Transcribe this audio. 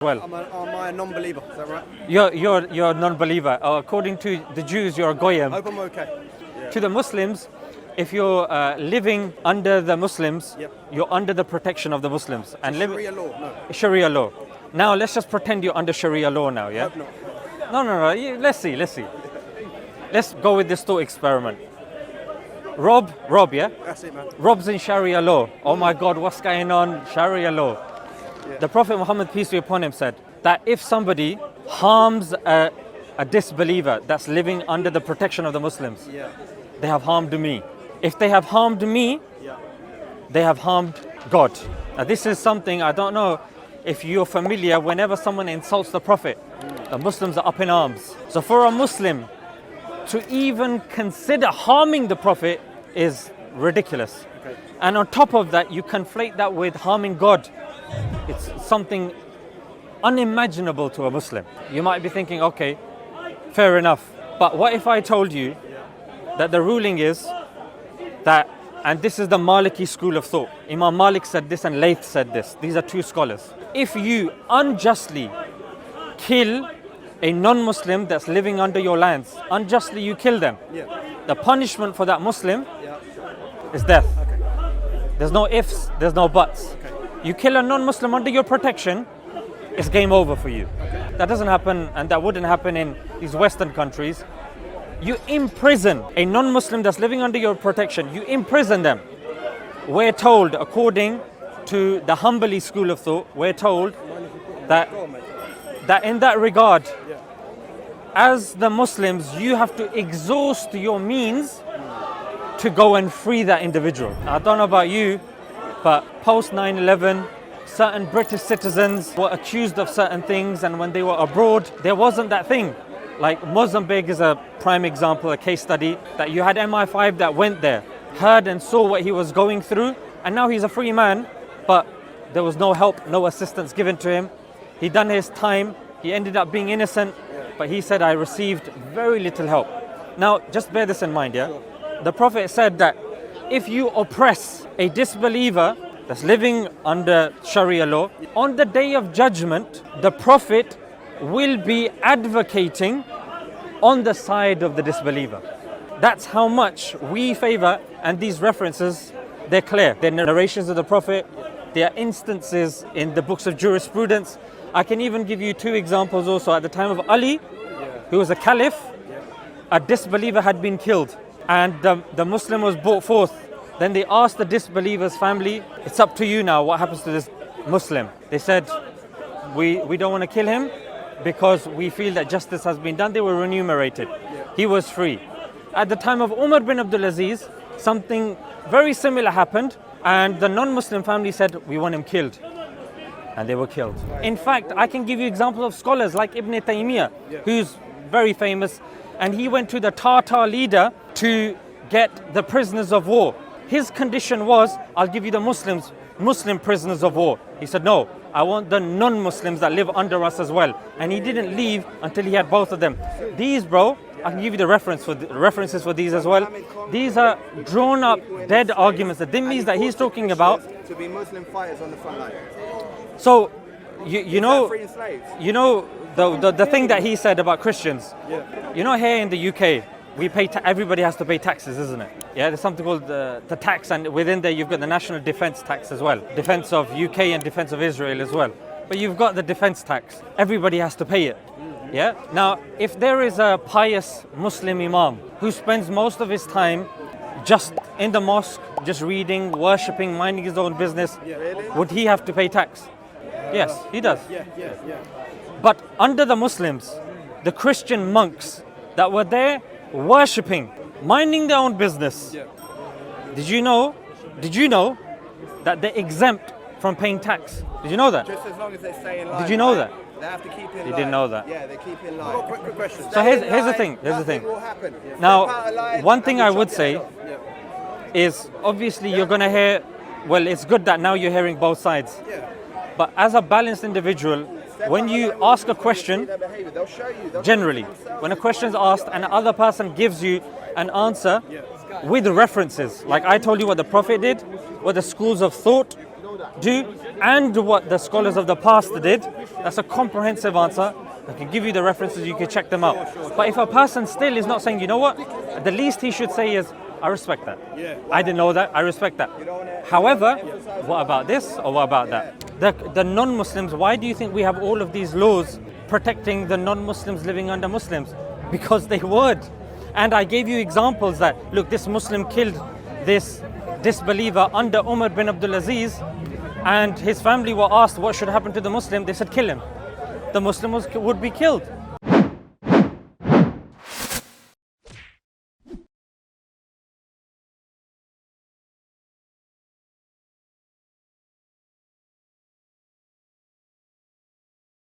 Well, Am I a non-believer? Is that right? you're a non-believer. According to the Jews, you're a goyim. Hope I'm okay. Yeah. To the Muslims, if you're living under the Muslims, Yep. you're under the protection of the Muslims. And Sharia law? No. Sharia law. Now let's just pretend you're under Sharia law now, yeah? Hope not. No. Let's see. Let's go with this thought experiment. Rob, yeah? That's it, man. Rob's in Sharia law. Oh my God, what's going on? Sharia law. Yeah. The Prophet Muhammad, peace be upon him, said that if somebody harms a disbeliever that's living under the protection of the Muslims, Yeah. they have harmed me. If they have harmed me, Yeah. they have harmed God. Now this is something, I don't know if you're familiar, whenever someone insults the Prophet, the Muslims are up in arms. So for a Muslim to even consider harming the Prophet is ridiculous. Okay. And on top of that, you conflate that with harming God. It's something unimaginable to a Muslim. You might be thinking, okay, fair enough. But what if I told you that the ruling is that, and this is the Maliki school of thought. Imam Malik said this and Layth said this. These are two scholars. If you unjustly kill a non-Muslim that's living under your lands, unjustly you kill them, Yeah. the punishment for that Muslim Yeah. is death. Okay. There's no ifs, there's no buts. Okay. You kill a non-Muslim under your protection, it's game over for you. That doesn't happen, and that wouldn't happen in these Western countries. You imprison a non-Muslim that's living under your protection, you imprison them. We're told, according to the Hanbali school of thought, we're told that in that regard, Yeah. as the Muslims, you have to exhaust your means to go and free that individual. I don't know about you, but post 9/11, certain British citizens were accused of certain things, and when they were abroad, there wasn't that thing. Like Mozambique is a prime example, a case study, that you had MI5 that went there, heard and saw what he was going through, and now he's a free man, but there was no help, no assistance given to him. He done his time, he ended up being innocent, but he said, I received very little help. Now, just bear this in mind, yeah? The Prophet said that if you oppress a disbeliever that's living under Sharia law, on the day of judgment, the Prophet will be advocating on the side of the disbeliever. That's how much we favor, and these references, they're clear. They're narrations of the Prophet, they are instances in the books of jurisprudence. I can even give you two examples also. At the time of Ali, who was a caliph, a disbeliever had been killed, and the Muslim was brought forth. Then they asked the disbeliever's family, it's up to you now, what happens to this Muslim? They said, we don't want to kill him because we feel that justice has been done. They were remunerated. He was free. At the time of Umar bin Abdul Aziz, something very similar happened, and the non-Muslim family said, we want him killed. And they were killed. In fact, I can give you examples of scholars like Ibn Taymiyyah, who's very famous, and he went to the Tartar leader to get the prisoners of war. His condition was, I'll give you the Muslim prisoners of war. He said, no, I want the non-Muslims that live under us as well. And he didn't leave until he had both of them. These, bro, I can give you the references for these as well. These are drawn up, dead arguments. The dhimmis that he's talking about. To be Muslim fighters on the front line. So, you know, Freeing slaves. you know the thing that he said about Christians. Yeah. You know, here in the UK, we pay. Everybody has to pay taxes, isn't it? Yeah, there's something called the tax, and within there you've got the national defence tax as well, defence of UK and defence of Israel as well. But you've got the defence tax. Everybody has to pay it. Yeah. Now, if there is a pious Muslim imam who spends most of his time just in the mosque, just reading, worshipping, minding his own business, would he have to pay tax? Yes, he does. Yeah. But under the Muslims, the Christian monks that were there worshipping, minding their own business, Yeah. did you know that they're exempt from paying tax? Did you know that? Just as long as they stay in line. Did you know that? They have to keep in line. You didn't know that? Yeah, they keep in line. Quick question. So here's the thing. Nothing will happen. Now, Step out of line one thing and I you would chop say their head off. is obviously you're going to hear, well, it's good that now you're hearing both sides. Yeah. But as a balanced individual, when you ask a question, Their behavior, they'll show you. They'll generally, when a question is asked and the other person gives you an answer with references, like I told you what the Prophet did, what the schools of thought do and what the scholars of the past did. That's a comprehensive answer. I can give you the references, you can check them out. But if a person still is not saying, you know what, the least he should say is, I respect that. I didn't know that, I respect that. However, what about this or what about that? The non-Muslims, why do you think we have all of these laws protecting the non-Muslims living under Muslims? Because they would. And I gave you examples that, look, this Muslim killed this disbeliever under Umar bin Abdul Aziz, and his family were asked what should happen to the Muslim. They said, kill him. The Muslim would be killed.